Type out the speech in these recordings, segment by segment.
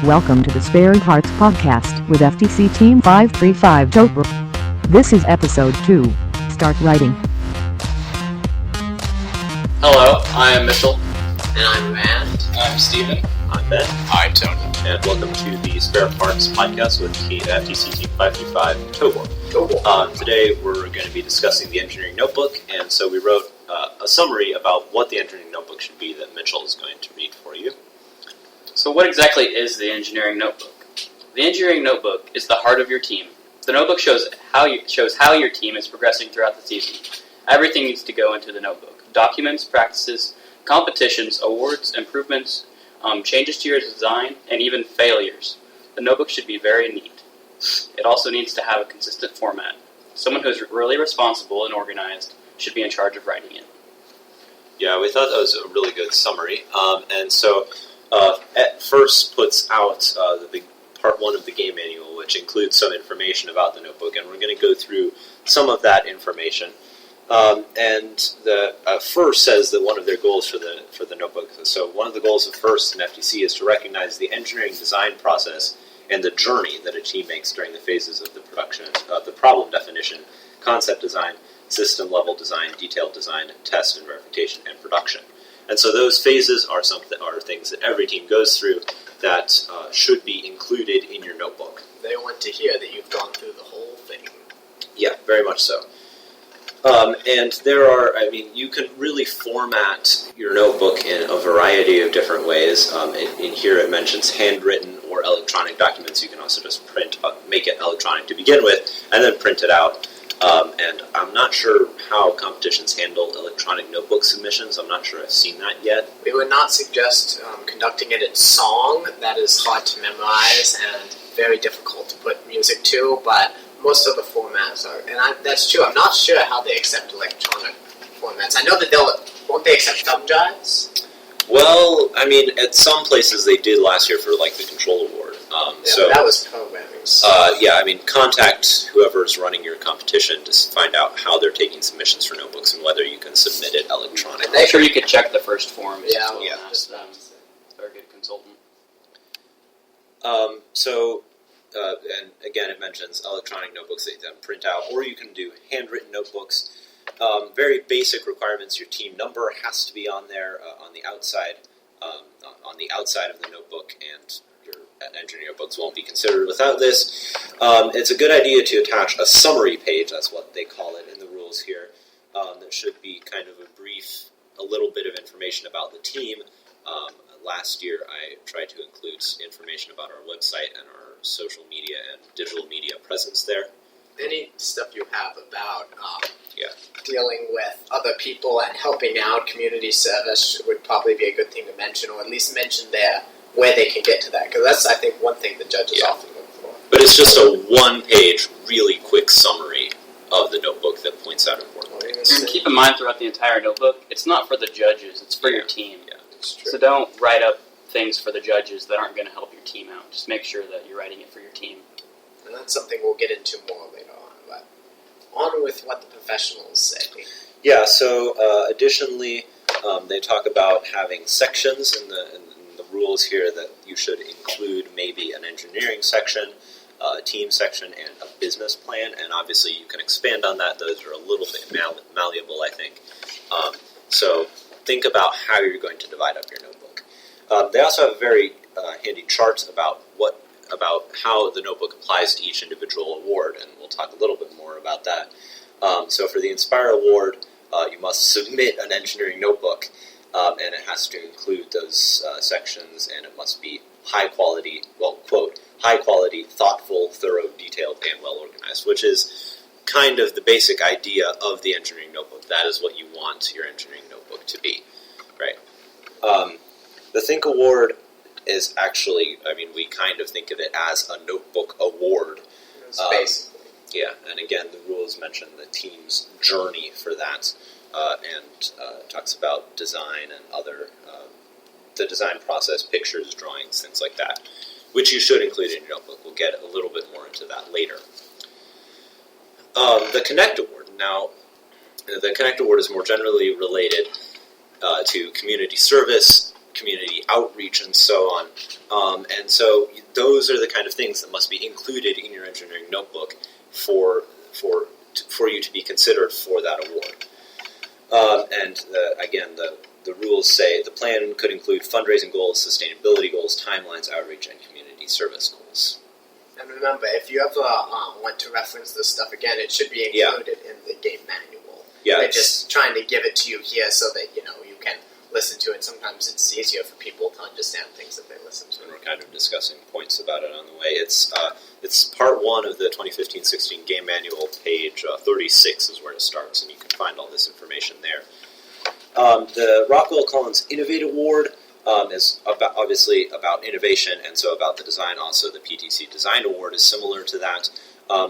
Welcome to the Spare Parts Podcast with FTC Team 535 Tober. This is episode 2. Start writing. Hello, I am Mitchell. And I'm Matt. I'm Steven. I'm Ben. Hi, Tony. And welcome to the Spare Parts Podcast with FTC Team 535 Tobor. Today we're going to be discussing the engineering notebook, and so we wrote a summary about what the engineering notebook should be that Mitchell is going to read for you. So what exactly is the engineering notebook? The engineering notebook is the heart of your team. The notebook shows how your team is progressing throughout the season. Everything needs to go into the notebook. Documents, practices, competitions, awards, improvements, changes to your design, and even failures. The notebook should be very neat. It also needs to have a consistent format. Someone who's really responsible and organized should be in charge of writing it. Yeah, we thought that was a really good summary. And so at first puts out the big part 1 of the game manual, which includes some information about the notebook, and we're going to go through some of that information. And the FIRST says that one of their goals for the notebook. So one of the goals of FIRST and FTC is to recognize the engineering design process and the journey that a team makes during the phases of the production, the problem definition, concept design, system level design, detailed design, test and verification, and production. And so those phases are things that every team goes through that should be included in your notebook. They want to hear that you've gone through the whole thing. Yeah, very much so. And you can really format your notebook in a variety of different ways. In here it mentions handwritten or electronic documents. You can also just make it electronic to begin with, and then print it out. And I'm not sure how competitions handle electronic notebook submissions. I'm not sure I've seen that yet. We would not suggest conducting it in song. That is hard to memorize and very difficult to put music to, but most of the formats are, and that's true. I'm not sure how they accept electronic formats. I know that won't they accept thumb drives? Well, I mean, at some places they did last year for like the Control Award. So that was programming. So. Contact whoever's running your competition to find out how they're taking submissions for notebooks and whether you can submit it electronically. I'm sure you could check the FIRST forms. Yeah, ask them. They're a good consultant. And again, it mentions electronic notebooks that you can print out, or you can do handwritten notebooks. Very basic requirements. Your team number has to be on there on the outside of the notebook, and your engineering notebooks won't be considered without this. It's a good idea to attach a summary page. That's what they call it in the rules here. That should be kind of a little bit of information about the team. Last year, I tried to include information about our website and our social media and digital media presence there. Any stuff you have about dealing with other people and helping out, community service would probably be a good thing to mention, or at least mention where they can get to that, because that's, I think, one thing the judges often look for. But it's just a one-page, really quick summary of the notebook that points out important things. And keep in mind throughout the entire notebook, it's not for the judges, it's for your team. Yeah, that's true. So don't write up things for the judges that aren't going to help your team out. Just make sure that you're writing it for your team. And that's something we'll get into more later on. But on with what the professionals say. Yeah, so additionally, they talk about having sections in the rules here that you should include maybe an engineering section, a team section, and a business plan. And obviously you can expand on that. Those are a little bit malleable, I think. So think about how you're going to divide up your notebook. They also have very handy charts about how the notebook applies to each individual award, and we'll talk a little bit more about that. So for the Inspire Award, you must submit an engineering notebook, and it has to include those sections, and it must be high quality, thoughtful, thorough, detailed, and well organized, which is kind of the basic idea of the engineering notebook. That is what you want your engineering notebook to be, right? The Think Award is actually, we kind of think of it as a notebook award. Basically. Yeah, and again, the rules mention the team's journey for that, and talks about design and other, the design process, pictures, drawings, things like that, which you should include in your notebook. We'll get a little bit more into that later. The Connect Award. Now, the Connect Award is more generally related to community service, community outreach, and so on. And so those are the kind of things that must be included in your engineering notebook for you to be considered for that award. The rules say the plan could include fundraising goals, sustainability goals, timelines, outreach, and community service goals. And remember, if you ever want to reference this stuff again, it should be included in the game manual. Yeah, they're just trying to give it to you here so that you can listen to it. Sometimes it's easier for people to understand things that they listen to. And we're kind of discussing points about it on the way. It's part 1 of the 2015-16 game manual. Page 36 is where it starts, and you can find all this information there. The Rockwell Collins Innovate Award is obviously about innovation, and so about the design. Also, the PTC Design Award is similar to that.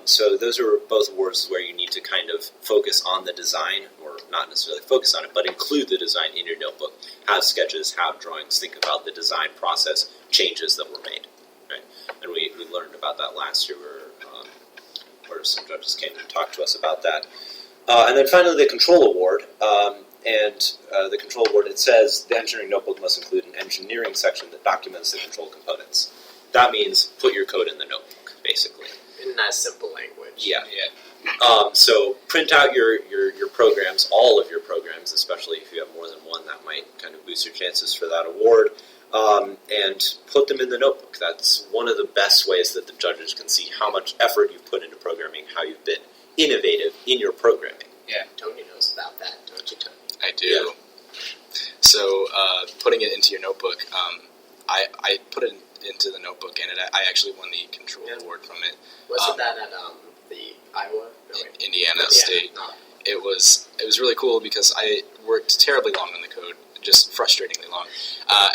So those are both awards where you need to kind of focus on the design, or not necessarily focus on it, but include the design in your notebook. Have sketches, have drawings, think about the design process, changes that were made. Right? And we learned about that last year where some judges came and talked to us about that. And then finally the Control Award. The Control Award, it says the engineering notebook must include an engineering section that documents the control components. That means put your code in the notebook, basically. In nice, simple language. Yeah. So print out your programs, all of your programs, especially if you have more than one. That might kind of boost your chances for that award. And put them in the notebook. That's one of the best ways that the judges can see how much effort you've put into programming, how you've been innovative in your programming. Yeah, Tony knows about that, don't you, Tony? I do. Yeah. So putting it into your notebook, I put it into the notebook, and I actually won the Control Award from it. Wasn't that at the Iowa? No, Indiana State. No. It was really cool because I worked terribly long on the code, just frustratingly long.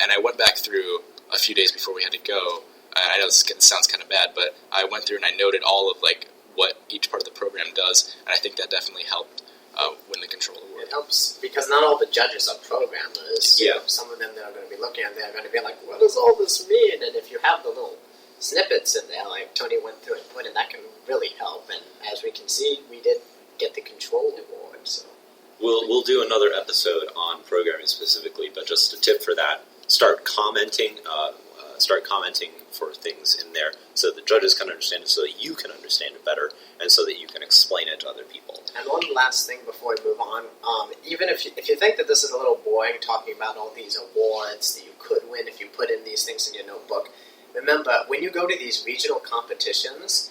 And I went back through a few days before we had to go. I know this sounds kind of bad, but I went through and I noted all of what each part of the program does, and I think that definitely helped win the Control Award. It helps because not all the judges are programmers. Yeah. Some of them that are going to be looking at it, they're going to be like, what does all this mean? And if you have the little snippets in there, like Tony went through and put in, that can really help. And as we can see, we did get the Control Award. So We'll do another episode on programming specifically, but just a tip for that: start commenting for things in there so the judges can understand it, so that you can understand it better, and so that you can explain it to other people. And one last thing before we move on, even if you think that this is a little boring talking about all these awards that you could win if you put in these things in your notebook, remember, when you go to these regional competitions,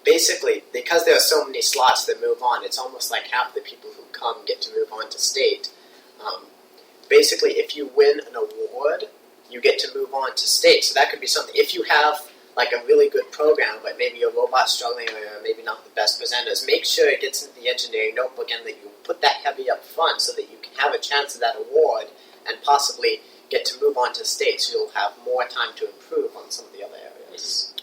basically, because there are so many slots that move on, it's almost like half the people who come get to move on to state. Basically, if you win an award, you get to move on to state. So that could be something. If you have like a really good program, but maybe your robot's struggling or maybe not the best presenters, make sure it gets into the engineering notebook and that you put that heavy up front so that you can have a chance at that award and possibly get to move on to state, so you'll have more time to improve on some of the other areas.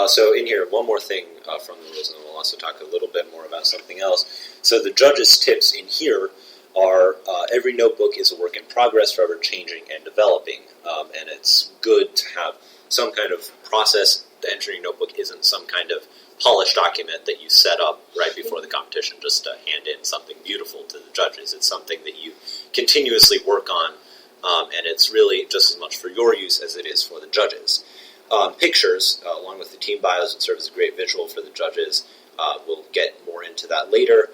So in here, one more thing from the rules, and then we'll also talk a little bit more about something else. So the judges' tips in here are every notebook is a work in progress, forever changing and developing, and it's good to have some kind of process. The engineering notebook isn't some kind of polished document that you set up right before the competition just to hand in something beautiful to the judges. It's something that you continuously work on, and it's really just as much for your use as it is for the judges. Pictures, along with the team bios, would serve as a great visual for the judges. We'll get more into that later.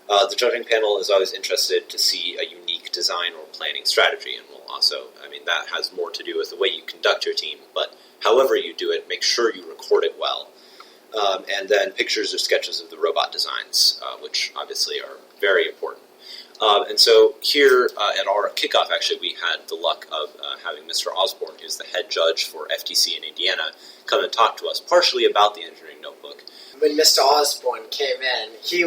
The judging panel is always interested to see a unique design or planning strategy, and we'll also, that has more to do with the way you conduct your team, but however you do it, make sure you record it well. And then pictures or sketches of the robot designs, which obviously are very important. And so here at our kickoff, actually, we had the luck of having Mr. Osborne, who's the head judge for FTC in Indiana, come and talk to us partially about the engineering notebook. When Mr. Osborne came in, he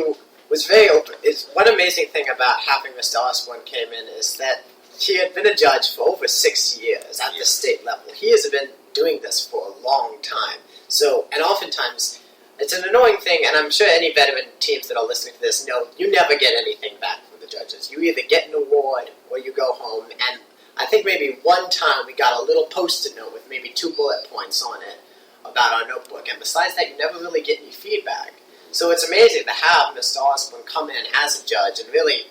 was very open. One amazing thing about having Mr. Osborne came in is that he had been a judge for over 6 years at the state level. He has been doing this for a long time. So, and oftentimes, it's an annoying thing, and I'm sure any veteran teams that are listening to this know you never get anything back from the judges. You either get an award or you go home, and I think maybe one time we got a little post-it note with maybe 2 bullet points on it about our notebook, and besides that, you never really get any feedback. So it's amazing to have Mr. Osborne come in as a judge and really,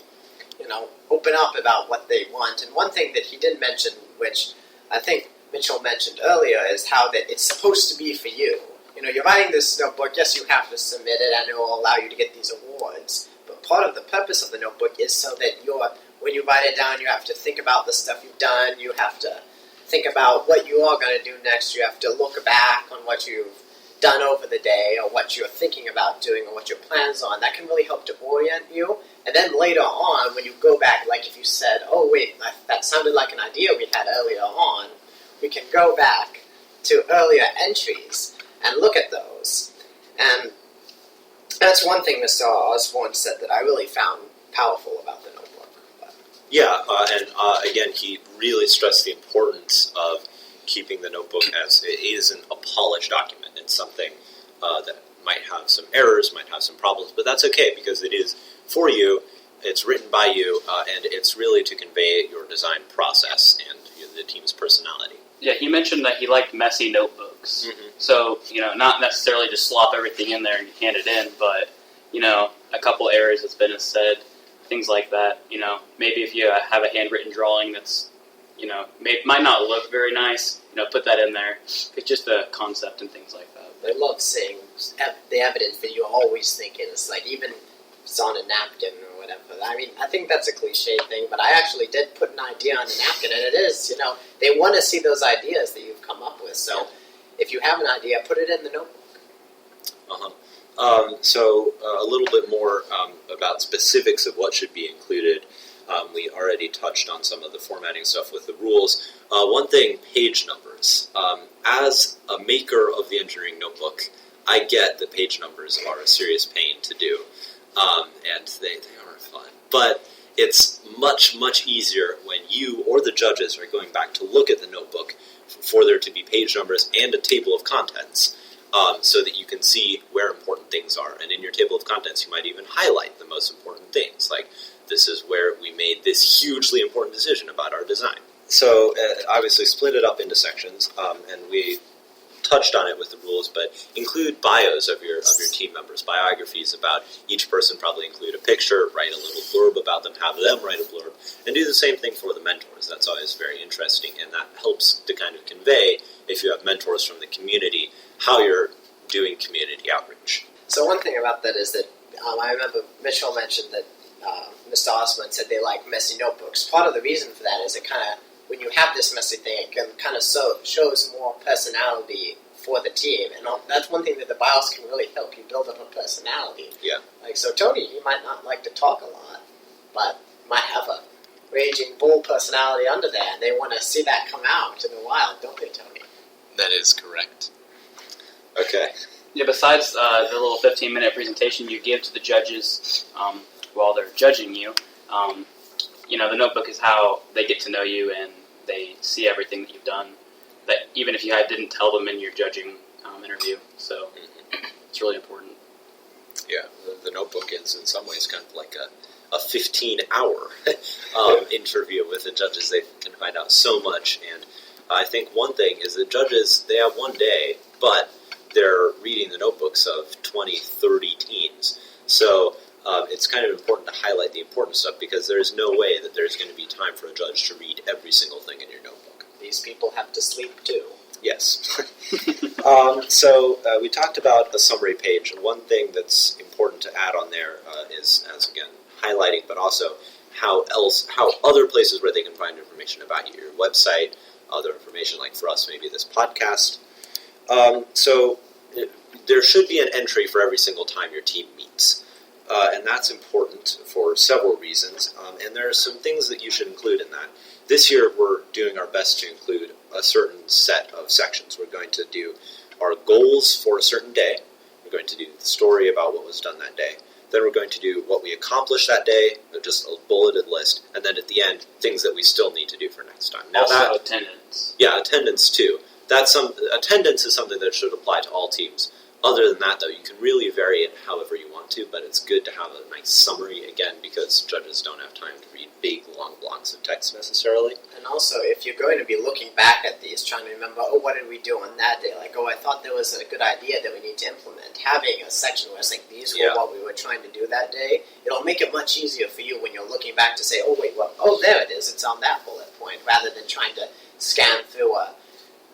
open up about what they want. And one thing that he didn't mention, which I think Mitchell mentioned earlier, is how that it's supposed to be for you. You're writing this notebook, yes, you have to submit it, and it will allow you to get these awards. But part of the purpose of the notebook is so that when you write it down, you have to think about the stuff you've done, you have to think about what you are going to do next, you have to look back on what you've done over the day, or what you're thinking about doing, or what your plans are. That can really help to orient you. And then later on, when you go back, like if you said, oh wait, that sounded like an idea we had earlier on, we can go back to earlier entries and look at those. And that's one thing Mr. Osborne said that I really found powerful about the notebook. Yeah, and again, he really stressed the importance of keeping the notebook as it isn't a polished document. It's something that might have some errors, might have some problems, but that's okay because it is for you, it's written by you, and it's really to convey your design process and the team's personality. Yeah, he mentioned that he liked messy notebooks. Mm-hmm. So, not necessarily just slop everything in there and hand it in, but, a couple errors that's been said, things like that. Maybe if you have a handwritten drawing that's, might not look very nice, put that in there. It's just the concept and things like that. I love seeing the evidence that you're always thinking. It's like even if it's on a napkin or whatever. I mean, I think that's a cliche thing, but I actually did put an idea on a napkin, and it is, they want to see those ideas that you've come up with. So if you have an idea, put it in the notebook. So a little bit more about specifics of what should be included. We already touched on some of the formatting stuff with the rules. One thing, page numbers. As a maker of the engineering notebook, I get that page numbers are a serious pain to do, and they are fun. But it's much, much easier when you or the judges are going back to look at the notebook for there to be page numbers and a table of contents, so that you can see where important things are. And in your table of contents, you might even highlight the most important things, like this is where we made this hugely important decision about our design. So obviously split it up into sections, and we touched on it with the rules, but include bios of your team members, biographies about each person, probably include a picture, write a little blurb about them, have them write a blurb, and do the same thing for the mentors. That's always very interesting, and that helps to kind of convey, if you have mentors from the community, how you're doing community outreach. So one thing about that is that I remember Mitchell mentioned that Mr. Osborne said they like messy notebooks. Part of the reason for that is it kind of, when you have this messy thing, it can kind of shows more personality for the team. And that's one thing that the BIOS can really help you build up a personality. Yeah. Like, so Tony, he might not like to talk a lot, but might have a raging bull personality under there, and they want to see that come out in the wild, don't they, Tony? That is correct. Okay. Yeah, besides the little 15-minute presentation you give to the judges while they're judging you, the notebook is how they get to know you and they see everything that you've done, that even if you didn't tell them in your judging interview. So it's really important. Yeah, the notebook is in some ways kind of like a 15-hour interview with the judges. They can find out so much, and I think one thing is that judges, they have one day, but they're reading the notebooks of 20, 30 teams. So it's kind of important to highlight the important stuff because there's no way that there's going to be time for a judge to read every single thing in your notebook. These people have to sleep too. Yes. So we talked about a summary page, and one thing that's important to add on there is, as again, highlighting, but also how other places where they can find information about you, your website, other information like for us, maybe this podcast. So there should be an entry for every single time your team meets. And that's important for several reasons. And there are some things that you should include in that. This year, we're doing our best to include a certain set of sections. We're going to do our goals for a certain day. We're going to do the story about what was done that day. Then we're going to do what we accomplished that day, just a bulleted list. And then at the end, things that we still need to do for next time. Now Also attendance. Yeah, attendance too. Attendance is something that should apply to all teams. Other than that, though, you can really vary it however you want to, but it's good to have a nice summary, again, because judges don't have time to read big, long blocks of text necessarily. And also, if you're going to be looking back at these, trying to remember, what did we do on that day? Like, I thought there was a good idea that we need to implement. Having a section where it's like, these were what we were trying to do that day, it'll make it much easier for you when you're looking back to say, oh wait, well, oh there it is, it's on that bullet point, rather than trying to scan through a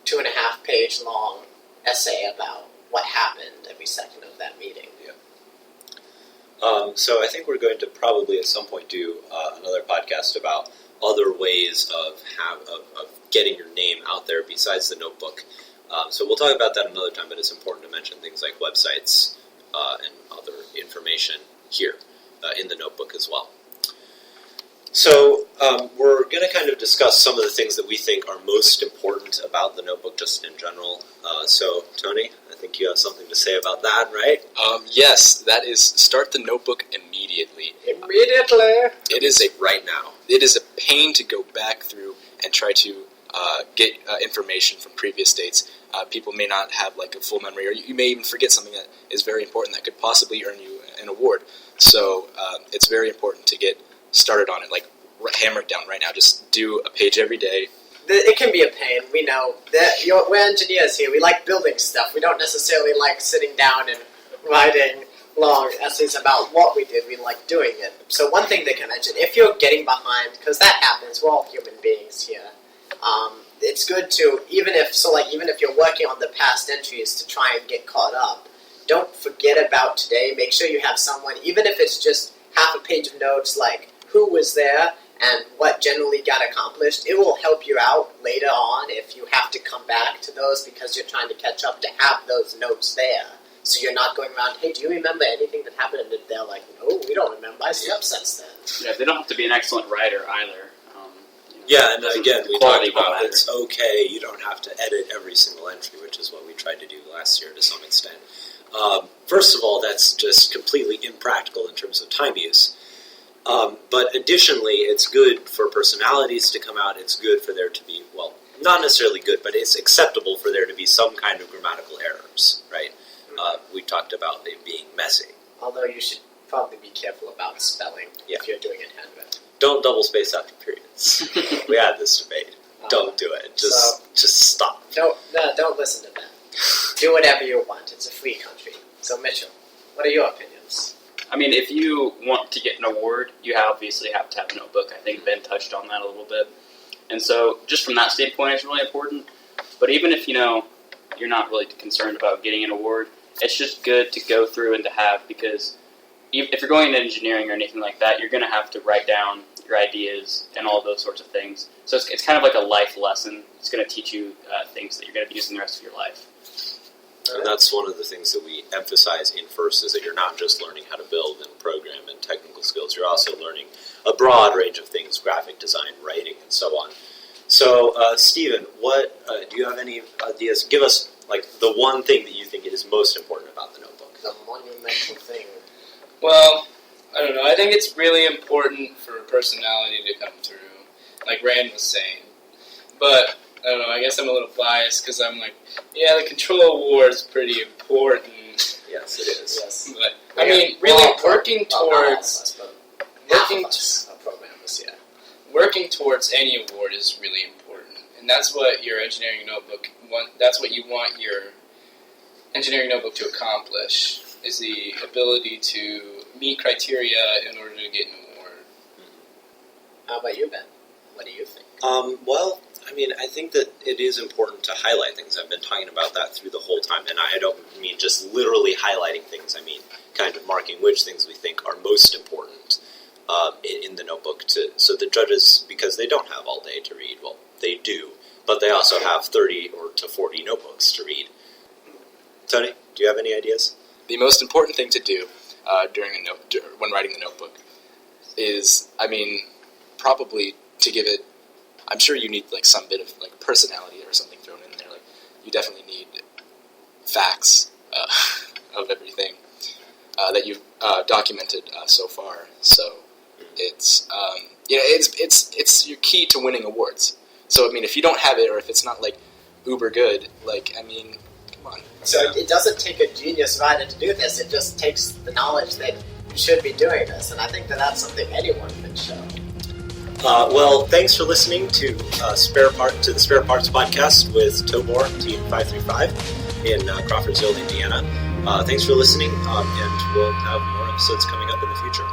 2.5 page long essay about what happened every second of that meeting. So I think we're going to probably at some point do another podcast about other ways of getting your name out there besides the notebook. So we'll talk about that another time, but it's important to mention things like websites and other information here in the notebook as well. So we're going to kind of discuss some of the things that we think are most important about the notebook just in general. So Tony, I think you have something to say about that, right? Yes, that is start the notebook immediately. Immediately! It is Right now. It is a pain to go back through and try to get information from previous dates. People may not have like a full memory, or you may even forget something that is very important that could possibly earn you an award. So it's very important to get started on it, like hammer it down right now. Just do a page every day. It can be a pain. We know that we're engineers here. We like building stuff. We don't necessarily like sitting down and writing long essays about what we did. We like doing it. So one thing they can mention, if you're getting behind, because that happens, we're all human beings here. It's good to, even if you're working on the past entries to try and get caught up, don't forget about today. Make sure you have someone, even if it's just half a page of notes, like who was there and what generally got accomplished. It will help you out later on if you have to come back to those because you're trying to catch up, to have those notes there. So you're not going around, hey, do you remember anything that happened? And they're like, no, we don't remember. I slept since then. Yeah, they don't have to be an excellent writer either. Yeah, and again, we talked Quality will about matter. it's okay. You don't have to edit every single entry, which is what we tried to do last year to some extent. First of all, that's just completely impractical in terms of time use. But additionally, it's good for personalities to come out. It's good for there to be, well, not necessarily good, but it's acceptable for there to be some kind of grammatical errors, right? We talked about it being messy. Although you should probably be careful about spelling if you're doing it handwritten. Don't double space after periods. We had this debate. Don't do it. Just stop. Don't listen to that. Do whatever you want. It's a free country. So Mitchell, what are your opinions? I mean, if you want to get an award, you obviously have to have a notebook. I think Ben touched on that a little bit. And so just from that standpoint, it's really important. But even if, you're not really concerned about getting an award, it's just good to go through and to have, because if you're going into engineering or anything like that, you're going to have to write down your ideas and all those sorts of things. So it's kind of like a life lesson. It's going to teach you things that you're going to be using the rest of your life. And that's one of the things that we emphasize in FIRST, is that you're not just learning how to build and program and technical skills. You're also learning a broad range of things, graphic design, writing, and so on. So, Stephen, what do you have any ideas? Give us the one thing that you think is most important about the notebook. The monumental thing. Well, I don't know. I think it's really important for personality to come through, like Rand was saying. But, I don't know, I guess I'm a little biased because I'm like, yeah, the control award is pretty important. Yes, it is. Yes. But, I mean, really working towards... Working towards any award is really important. And that's what your engineering notebook, that's what you want your engineering notebook to accomplish, is the ability to meet criteria in order to get an award. How about you, Ben? What do you think? Well, I mean, I think that it is important to highlight things. I've been talking about that through the whole time, and I don't mean just literally highlighting things. I mean kind of marking which things we think are most important in the notebook, so the judges, because they don't have all day to read, well, they do, but they also have 30 or to 40 notebooks to read. Tony, do you have any ideas? The most important thing to do when writing the notebook is, probably to give it, I'm sure you need some bit of personality or something thrown in there. You definitely need facts of everything that you've documented so far. So it's your key to winning awards. So if you don't have it, or if it's not uber good, come on. So it doesn't take a genius writer to do this. It just takes the knowledge that you should be doing this, and I think that's something anyone can show. Well, thanks for listening to the Spare Parts Podcast with Tobor Team 535 in Crawfordsville, Indiana. Thanks for listening, and we'll have more episodes coming up in the future.